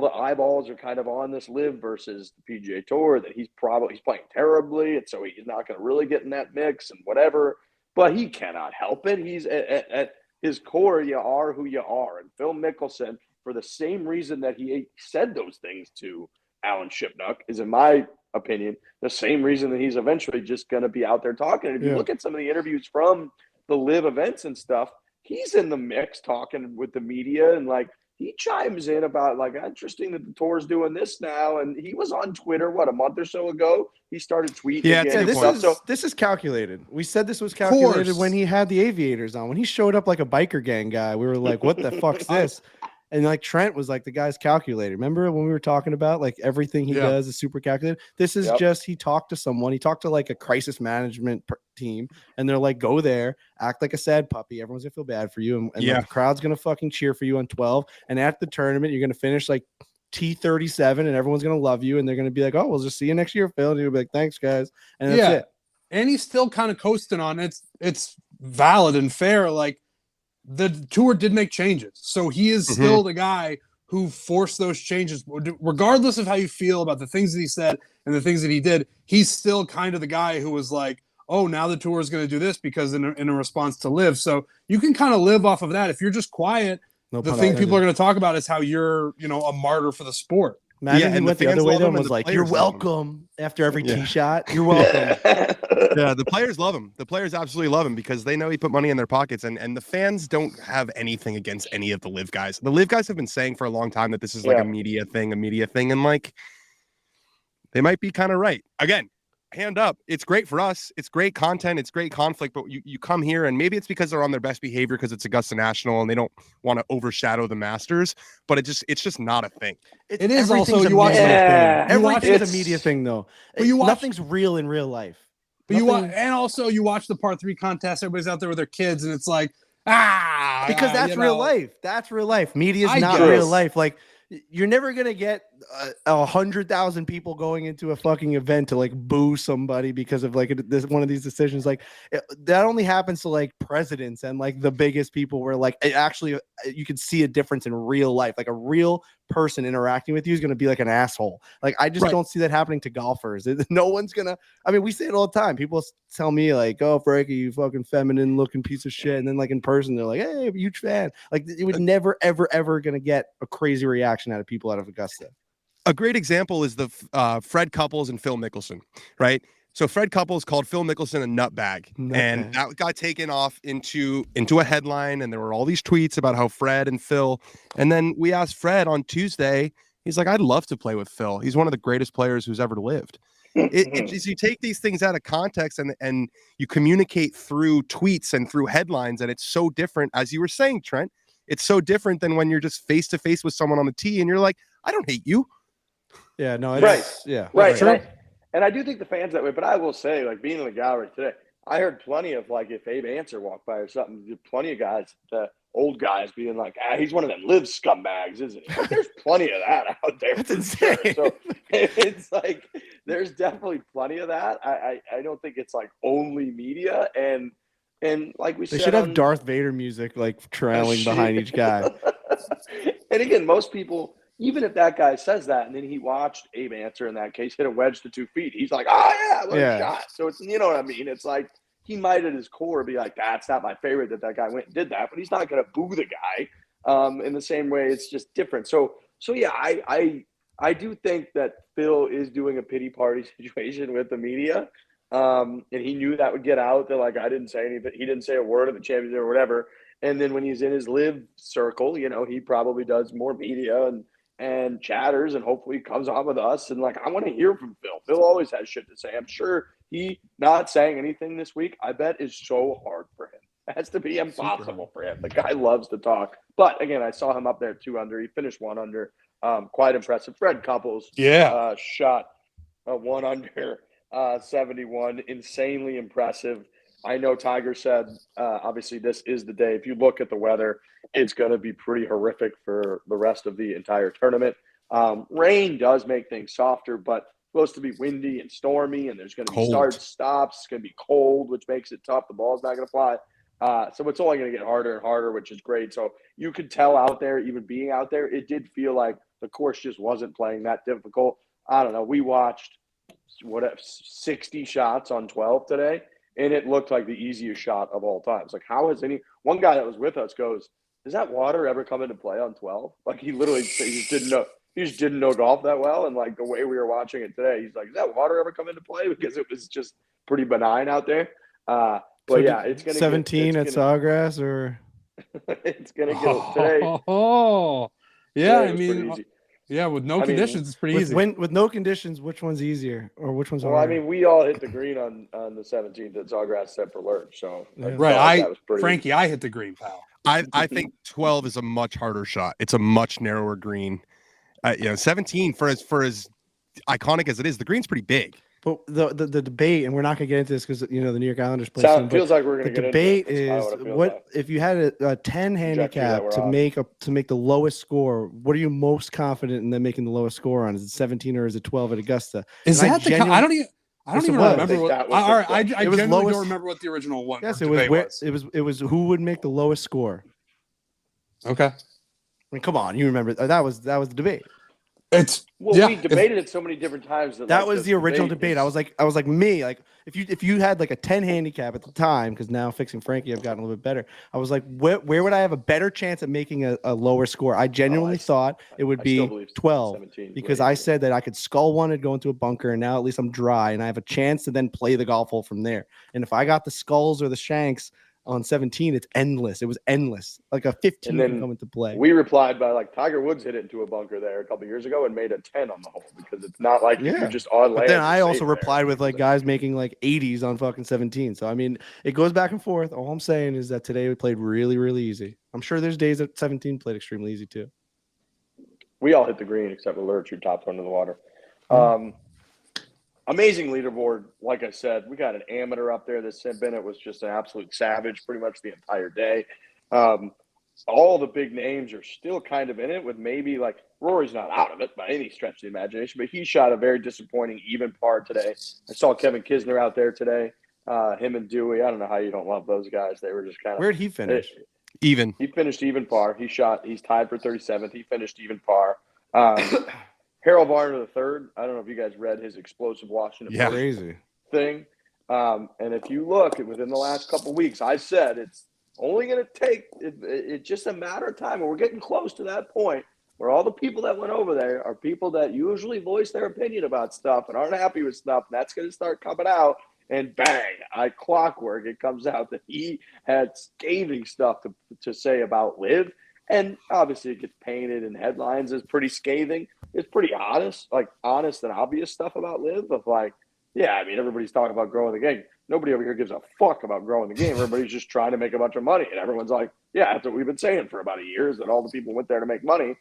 Speaker 2: eyeballs are kind of on this Liv versus the PGA Tour, that he's playing terribly, and so he's not going to really get in that mix and whatever. But he cannot help it. He's at his core, you are who you are. And Phil Mickelson, for the same reason that he said those things to Alan Shipnuck, is, in my opinion, the same reason that he's eventually just going to be out there talking. And if you look at some of the interviews from the Live events and stuff, he's in the mix talking with the media, and like he chimes in about like, interesting that the tour's doing this now. And he was on Twitter, a month or so ago. He started tweeting.
Speaker 4: Yeah,
Speaker 1: this is calculated. We said this was calculated when he had the aviators on. When he showed up like a biker gang guy, we were like, what the fuck's this? And like Trent was like, the guy's calculated. Remember when we were talking about like everything he does is super calculated? This is just, he talked to someone. He talked to like a crisis management team, and they're like, go there, act like a sad puppy. Everyone's gonna feel bad for you. And like, the crowd's gonna fucking cheer for you on 12. And at the tournament, you're gonna finish like T37, and everyone's gonna love you. And they're gonna be like, oh, we'll just see you next year, Phil. And you'll be like, thanks, guys. And that's it.
Speaker 3: And he's still kind of coasting on it. It's valid and fair. Like, the tour did make changes, so he is still the guy who forced those changes. Regardless of how you feel about the things that he said and the things that he did, he's still kind of the guy who was like, oh, now the tour is going to do this because in a response to Live. So you can kind of live off of that. If you're just quiet, the thing people are going to talk about is how you're, a martyr for the sport.
Speaker 1: Imagine he went the other way though and was like, you're welcome after every tee shot. You're welcome.
Speaker 4: Yeah, the players love him. The players absolutely love him because they know he put money in their pockets, and the fans don't have anything against any of the Live guys. The Live guys have been saying for a long time that this is like a media thing, and like they might be kind of right. Again, hand up. It's great for us. It's great content. It's great conflict. But you come here, and maybe it's because they're on their best behavior because it's Augusta National and they don't want to overshadow the Masters. But it's just not a thing.
Speaker 3: It is also you watch
Speaker 1: everything's a media thing though.
Speaker 3: But
Speaker 1: nothing's real in real life.
Speaker 3: But you watch the par 3 contest. Everybody's out there with their kids, and it's like
Speaker 1: because that's real life. That's real life. Media's not real life. Like, you're never gonna get 100,000 people going into a fucking event to like boo somebody because of like one of these decisions. Like that only happens to like presidents and like the biggest people where like it actually you can see a difference in real life. Like a real person interacting with you is going to be like an asshole. Like I just don't see that happening to golfers. No one's gonna. I mean, we say it all the time. People tell me like, "Oh, Frankie, you fucking feminine looking piece of shit," and then like in person, they're like, "Hey, huge fan." Like it was never, ever, ever gonna get a crazy reaction out of people out of Augusta.
Speaker 4: A great example is the Fred Couples and Phil Mickelson, right? So Fred Couples called Phil Mickelson a nutbag, and that got taken off into a headline, and there were all these tweets about how Fred and Phil. And then we asked Fred on Tuesday. He's like, "I'd love to play with Phil. He's one of the greatest players who's ever lived." It just, you take these things out of context and you communicate through tweets and through headlines, and it's so different. As you were saying, Trent, it's so different than when you're just face to face with someone on the tee, and you're like, "I don't hate you."
Speaker 1: Yeah, no,
Speaker 2: right.
Speaker 1: Yeah,
Speaker 2: right. And I do think the fans that way, but I will say, like, being in the gallery today, I heard plenty of, like, if Abe Answer walked by or something, plenty of guys, old guys being like, he's one of them live scumbags, isn't he? Like, there's plenty of that out there.
Speaker 1: That's insane.
Speaker 2: Sure. So it's like, there's definitely plenty of that. I don't think it's like only media. And like we said,
Speaker 1: they should have Darth Vader music like trailing behind each guy.
Speaker 2: And again, most people, even if that guy says that, and then he watched Abe Answer in that case hit a wedge to 2 feet, he's like, "Oh yeah, a shot." So it's, you know what I mean? It's like he might at his core be like, "That's not my favorite that guy went and did that," but he's not going to boo the guy. In the same way, it's just different. So yeah, I do think that Phil is doing a pity party situation with the media, and he knew that would get out. They're like, "I didn't say anything. He didn't say a word at the championship or whatever." And then when he's in his live circle, you know, he probably does more media and chatters, and hopefully comes on with us. And like, I want to hear from Phil. Phil always has shit to say. I'm sure he not saying anything this week, I bet, is so hard for him. It has to be impossible for him. The guy loves to talk. But again, I saw him up there 2 under. He finished 1 under. Quite impressive. Fred Couples shot 1 under 71. Insanely impressive. I know Tiger said, obviously, this is the day. If you look at the weather, it's going to be pretty horrific for the rest of the entire tournament. Rain does make things softer, but it's supposed to be windy and stormy, and there's going to be starts, stops. It's going to be cold, which makes it tough. The ball's not going to fly. So it's only going to get harder and harder, which is great. So you could tell out there, even being out there, it did feel like the course just wasn't playing that difficult. I don't know. We watched 60 shots on 12 today. And it looked like the easiest shot of all time. It's like, how has one guy that was with us goes, does that water ever come into play on 12? Like, he literally, he just didn't know golf that well. And like the way we were watching it today, he's like, does that water ever come into play? Because it was just pretty benign out there. But so yeah, it's going to
Speaker 1: 17 at Sawgrass, or
Speaker 2: it's going to get today.
Speaker 3: Oh, yeah.
Speaker 2: Today
Speaker 3: I mean, yeah, with no conditions, it's pretty easy.
Speaker 1: With no conditions, which one's easier, or which one's harder?
Speaker 2: Well, I mean, we all hit the green on the 17th at Sawgrass except for Lurch. So
Speaker 3: right, Frankie, I hit the green, pal.
Speaker 4: I think 12 is a much harder shot. It's a much narrower green. 17 for as iconic as it is, the green's pretty big.
Speaker 1: But the debate, and we're not going to get into this because the New York Islanders play soon.
Speaker 2: Feels like we're going to get
Speaker 1: debate
Speaker 2: into it.
Speaker 1: is what if you had a 10 handicap to make the lowest score? What are you most confident in them making the lowest score on? Is it 17 or is it 12 at Augusta?
Speaker 3: Is that the? I don't even remember what. All right, I genuinely don't remember what the original one.
Speaker 1: Yes, it was who would make the lowest score.
Speaker 3: Okay.
Speaker 1: I mean, come on, you remember that was the debate.
Speaker 2: We debated it so many different times
Speaker 1: that was the original debate. I was like if you had like a 10 handicap at the time, because now fixing Frankie, I've gotten a little bit better. I was like, where would I have a better chance at making a lower score? I genuinely thought it would be 12 because I said that I could skull one and go into a bunker, and now at least I'm dry and I have a chance to then play the golf hole from there. And if I got the skulls or the shanks on 17, it's endless. It was endless. Like a 15 can come into play.
Speaker 2: We replied by like Tiger Woods hit it into a bunker there a couple of years ago and made a 10 on the hole because it's not like you're just on land.
Speaker 1: But then I also replied with like guys making like 80s on fucking 17. So I mean, it goes back and forth. All I'm saying is that today we played really, really easy. I'm sure there's days that 17 played extremely easy too.
Speaker 2: We all hit the green except for Lurch, who topped under the water. Amazing leaderboard. Like I said, we got an amateur up there. This Sim Bennett was just an absolute savage pretty much the entire day. All the big names are still kind of in it, with maybe like Rory's not out of it by any stretch of the imagination, but he shot a very disappointing even par today. I saw Kevin Kisner out there today. Him and Dewey. I don't know how you don't love those guys. They were just kind of.
Speaker 1: Where'd he finish?
Speaker 4: Even.
Speaker 2: He finished even par. He's tied for 37th. He finished even par. Harold Varner III, I don't know if you guys read his explosive Washington
Speaker 1: crazy
Speaker 2: thing. And if you look within the last couple of weeks, I said it's only going to take it's just a matter of time, and we're getting close to that point where all the people that went over there are people that usually voice their opinion about stuff and aren't happy with stuff. And that's going to start coming out. And bang, clockwork, it comes out that he had scathing stuff to say about Liv. And obviously it gets painted in headlines as pretty scathing. It's pretty honest, like honest and obvious stuff about Liv of like, yeah, I mean, everybody's talking about growing the game. Nobody over here gives a fuck about growing the game. Everybody's just trying to make a bunch of money. And everyone's like, yeah, that's what we've been saying for about a year, is that all the people went there to make money.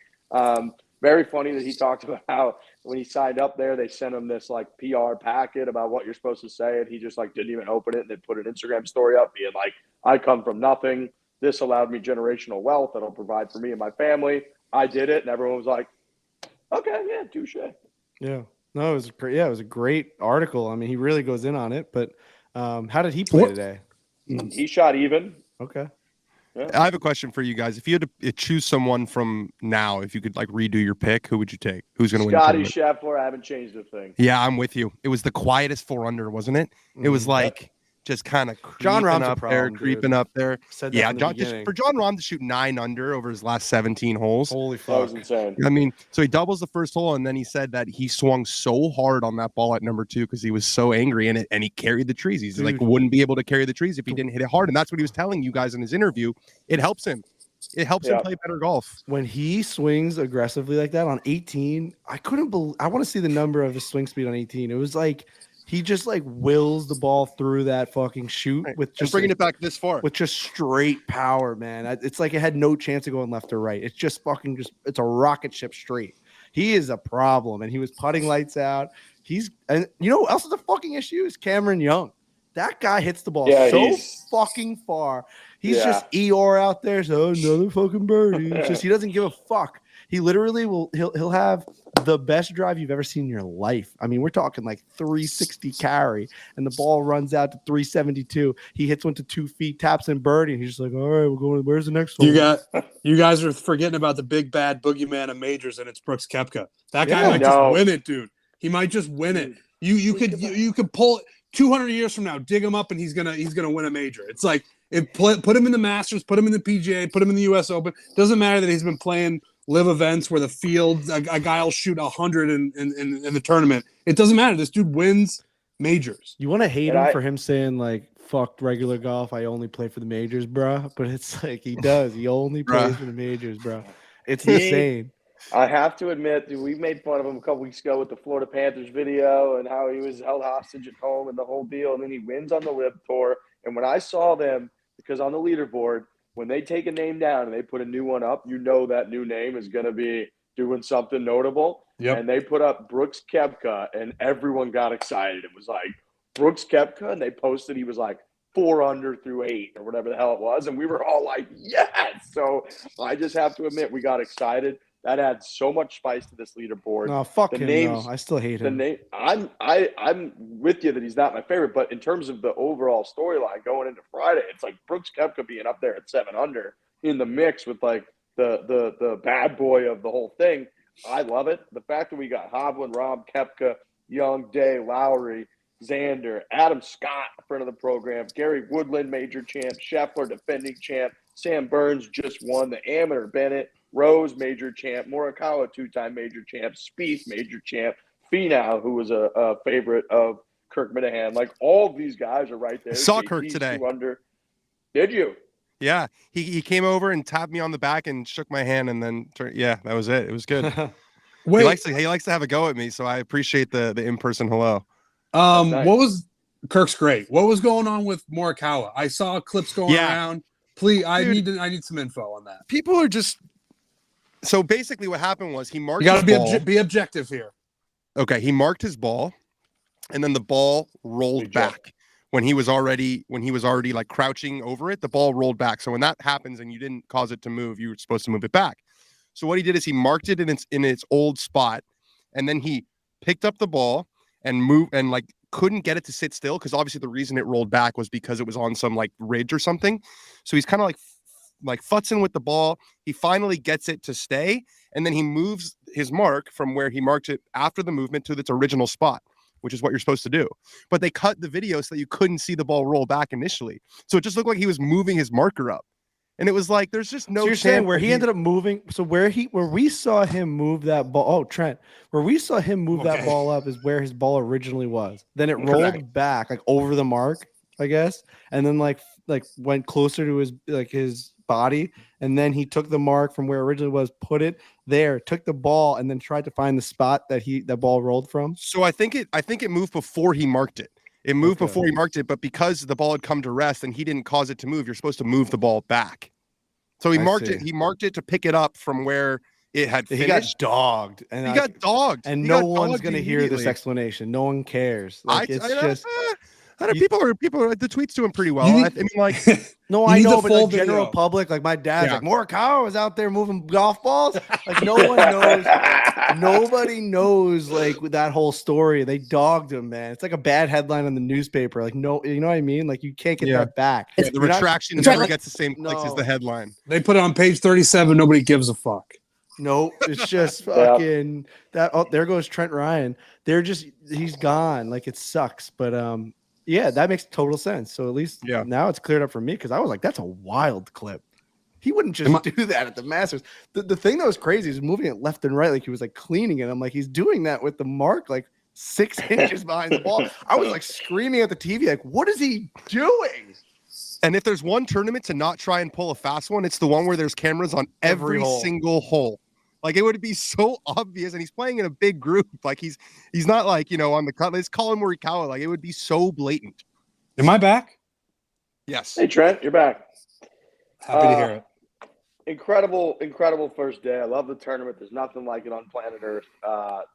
Speaker 2: Very funny that he talked about how when he signed up there, they sent him this like PR packet about what you're supposed to say. And he just like didn't even open it and then put an Instagram story up being like, I come from nothing. This allowed me generational wealth that'll provide for me and my family. I did it. And everyone was like, okay, yeah, touche.
Speaker 1: Yeah. No, it was great. Yeah, it was a great article. I mean, he really goes in on it. But how did he play today?
Speaker 2: He shot even.
Speaker 1: Okay.
Speaker 2: Yeah.
Speaker 4: I have a question for you guys. If you had to choose someone from now, if you could like redo your pick, who would you take? Who's going to win?
Speaker 2: Scotty Scheffler. I haven't changed a thing.
Speaker 4: Yeah, I'm with you. It was the quietest 4-under, wasn't it? It was like just kind of
Speaker 1: John Rahm's
Speaker 4: up
Speaker 1: problem,
Speaker 4: there, creeping up there. Yeah, for John Rahm to shoot 9 under over his last 17 holes.
Speaker 1: Holy
Speaker 2: That
Speaker 1: fuck.
Speaker 2: was insane.
Speaker 4: I mean, so he doubles the first hole, and then he said that he swung so hard on that ball at number 2 because he was so angry in it, and he carried the trees. He's like, wouldn't be able to carry the trees if he didn't hit it hard. And that's what he was telling you guys in his interview. It helps him. It helps him play better golf.
Speaker 1: When he swings aggressively like that on 18, I couldn't believe. I want to see the number of his swing speed on 18. It was like he just like wills the ball through that fucking chute with just
Speaker 4: bringing it back this far
Speaker 1: with just straight power, man. It's like it had no chance of going left or right. It's just fucking it's a rocket ship straight. He is a problem, and he was putting lights out. And you know who else is a fucking issue? Is Cameron Young. That guy hits the ball so fucking far. He's just Eeyore out there. So another fucking birdie. It's just he doesn't give a fuck. He literally he'll have the best drive you've ever seen in your life. I mean, we're talking like 360 carry, and the ball runs out to 372. He hits one to 2 feet, taps in birdie, and he's just like, all right, we're going. Where's the next one?
Speaker 3: You guys are forgetting about the big bad boogeyman of majors, and it's Brooks Koepka. That guy might just win it, dude. He might just win it. You could pull 200 years from now, dig him up, and he's gonna win a major. It's like put him in the Masters, put him in the PGA, put him in the U.S. Open. Doesn't matter that he's been playing live events where the field a guy will shoot 100 in the tournament. It doesn't matter. This dude wins majors.
Speaker 1: You want to hate him for him saying like fuck regular golf. I only play for the majors, bro. But it's like he does. He only plays for the majors, bro. It's insane.
Speaker 2: I have to admit, dude, we made fun of him a couple weeks ago with the Florida Panthers video and how he was held hostage at home and the whole deal. And then he wins on the LIV Tour. And when I saw them, because on the leaderboard, when they take a name down and they put a new one up, you know that new name is going to be doing something notable. Yep. And they put up Brooks Koepka, and everyone got excited. It was like Brooks Koepka, and they posted he was like 4 under through 8 or whatever the hell it was. And we were all like, yes. So I just have to admit, we got excited. That adds so much spice to this leaderboard.
Speaker 1: No, fuck him. No, I still hate him.
Speaker 2: I'm with you that he's not my favorite, but in terms of the overall storyline going into Friday, it's like Brooks Koepka being up there at 7 under in the mix with like the bad boy of the whole thing. I love it. The fact that we got Hovland, Rahm, Koepka, Young, Day, Lowry, Xander, Adam Scott, friend of the program, Gary Woodland, major champ, Scheffler, defending champ, Sam Burns just won the amateur Bennett, Rose, major champ, Morikawa, 2-time major champ, Spieth, major champ, Finau, who was a favorite of Kirk Minahan. Like, all of these guys are right there.
Speaker 4: Saw Kirk today.
Speaker 2: 2 under. Did you?
Speaker 4: Yeah. He came over and tapped me on the back and shook my hand and then that was it. It was good. He likes to have a go at me, so I appreciate the in-person hello.
Speaker 2: Nice.
Speaker 3: What was Kirk's great? What was going on with Morikawa? I saw clips going around. Please, I need some info on that.
Speaker 4: People are just so basically what happened was he marked.
Speaker 3: You got to be objective here.
Speaker 4: Okay, he marked his ball, and then the ball rolled back when he was already like crouching over it. The ball rolled back. So when that happens and you didn't cause it to move, you were supposed to move it back. So what he did is he marked it in its old spot, and then he picked up the ball and moved and like couldn't get it to sit still because obviously the reason it rolled back was because it was on some like ridge or something. So he's kind of like futzing with the ball. He finally gets it to stay, and then he moves his mark from where he marked it after the movement to its original spot, which is what you're supposed to do. But they cut the video so that you couldn't see the ball roll back initially. So it just looked like he was moving his marker up. And it was like, there's just no
Speaker 1: So you're
Speaker 4: chance
Speaker 1: saying where
Speaker 4: that
Speaker 1: he ended up moving? So where we saw him move that ball? Oh, Trent, where we saw him move that ball up is where his ball originally was. Then it rolled back like over the mark, I guess, and then like went closer to his body, and then he took the mark from where it originally was, put it there, took the ball, and then tried to find the spot that ball rolled from.
Speaker 4: So I think it moved before he marked it. It moved before he marked it, but because the ball had come to rest and he didn't cause it to move, you're supposed to move the ball back. So he marked it. He marked it to pick it up from where it had finished.
Speaker 1: He got dogged, and
Speaker 4: he got dogged,
Speaker 1: and no one's gonna hear this explanation. No one cares. Like
Speaker 4: people are the tweets doing pretty well. I mean, like,
Speaker 1: no, I know, but like general public, like my dad's like Morikawa was out there moving golf balls. Like no one knows. Nobody knows like that whole story. They dogged him, man. It's like a bad headline on the newspaper. Like no, you know what I mean? Like you can't get that back.
Speaker 4: Yeah, the retraction never gets the same clicks as the headline.
Speaker 3: They put it on page 37. Nobody gives a fuck.
Speaker 1: Nope, it's just fucking that. Oh, there goes Trent Ryan. He's gone. Like it sucks, but yeah, that makes total sense. So at least now it's cleared up for me because I was like, that's a wild clip. He wouldn't just do that at the Masters. The thing that was crazy is moving it left and right, like he was like cleaning it. I'm like, he's doing that with the mark like 6 inches behind the ball. I was like screaming at the TV, like, what is he doing?
Speaker 4: And if there's one tournament to not try and pull a fast one, it's the one where there's cameras on every single hole. Like it would be so obvious, and he's playing in a big group. Like he's not like, on the cut. Let's call him Morikawa. Like it would be so blatant.
Speaker 3: Am I back?
Speaker 4: Yes.
Speaker 2: Hey Trent, you're back.
Speaker 3: Happy to hear it.
Speaker 2: Incredible first day. I love the tournament. There's nothing like it on planet Earth.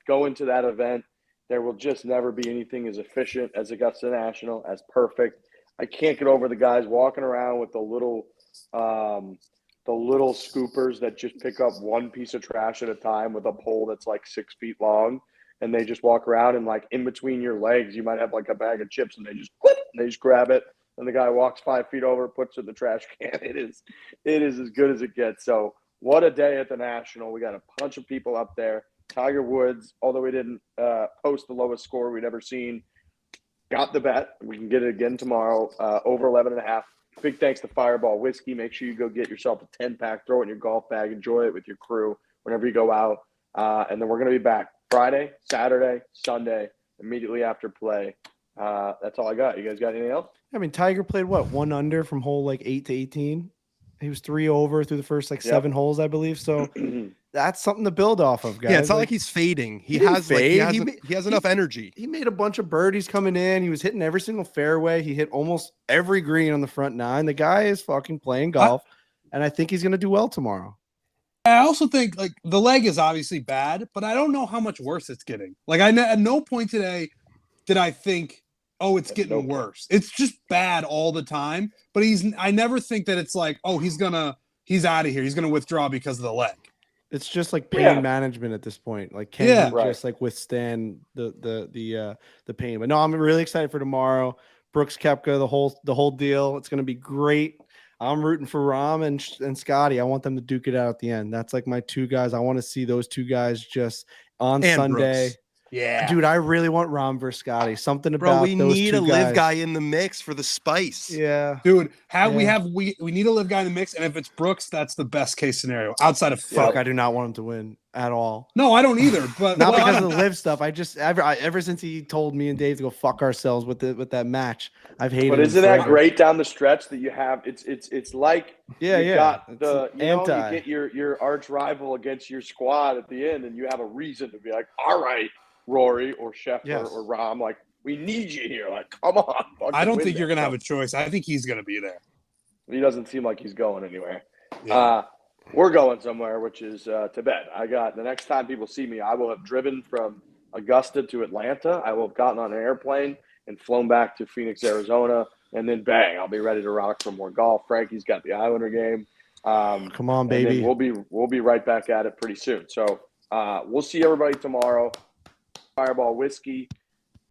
Speaker 2: Going to that event, there will just never be anything as efficient as Augusta National, as perfect. I can't get over the guys walking around with the little scoopers that just pick up one piece of trash at a time with a pole that's like 6 feet long, and they just walk around and like in between your legs, you might have like a bag of chips, and they just grab it. And the guy walks 5 feet over, puts it in the trash can. It is as good as it gets. So what a day at the National. We got a bunch of people up there. Tiger Woods, although we didn't post the lowest score we'd ever seen, got the bet. We can get it again tomorrow, over 11.5. Big thanks to Fireball Whiskey. Make sure you go get yourself a 10-pack, throw it in your golf bag, enjoy it with your crew whenever you go out. And then we're going to be back Friday, Saturday, Sunday, immediately after play. That's all I got. You guys got anything else?
Speaker 1: I mean, Tiger played what, 1 under from hole like 8 to 18. He was 3 over through the first 7 holes, I believe. So that's something to build off of, guys.
Speaker 4: Yeah, it's not like he's fading. He has enough energy.
Speaker 1: He made a bunch of birdies coming in. He was hitting every single fairway. He hit almost every green on the front 9. The guy is fucking playing golf, and I think he's going to do well tomorrow.
Speaker 3: I also think like the leg is obviously bad, but I don't know how much worse it's getting. Like at no point today did I think, oh, it's getting worse. It's just bad all the time. But I never think that it's like, oh, he's out of here. He's gonna withdraw because of the leg.
Speaker 1: It's just like pain management at this point. Like, can he just like withstand the pain? But no, I'm really excited for tomorrow. Brooks Koepka, the whole deal. It's gonna be great. I'm rooting for Rahm and Scotty. I want them to duke it out at the end. That's like my 2 guys. I want to see those 2 guys just on Sunday. Brooks.
Speaker 3: Yeah,
Speaker 1: dude, I really want Rahm versus Scotty. Something about
Speaker 4: we
Speaker 1: those
Speaker 4: need
Speaker 1: 2
Speaker 4: a
Speaker 1: guys.
Speaker 4: live guy in the mix for the spice.
Speaker 1: Yeah,
Speaker 3: dude, we need a live guy in the mix, and if it's Brooks, that's the best case scenario. Outside of
Speaker 1: fuck, I do not want him to win at all.
Speaker 3: No, I don't either. But
Speaker 1: not because of the live stuff. I just ever since he told me and Dave to go fuck ourselves with that match, I've hated.
Speaker 2: But isn't that great down the stretch that you have? It's like got the you get your arch rival against your squad at the end, and you have a reason to be like, all right, Rory or Scheffler or Rahm, like we need you here. Like, come on.
Speaker 3: I don't think you're gonna have a choice. I think he's gonna be there.
Speaker 2: He doesn't seem like he's going anywhere. Yeah. We're going somewhere, which is to bed. The next time people see me, I will have driven from Augusta to Atlanta. I will have gotten on an airplane and flown back to Phoenix, Arizona, and then bang, I'll be ready to rock for more golf. Frankie's got the Islander game.
Speaker 1: Come on, baby.
Speaker 2: We'll be right back at it pretty soon. So we'll see everybody tomorrow. Fireball Whiskey.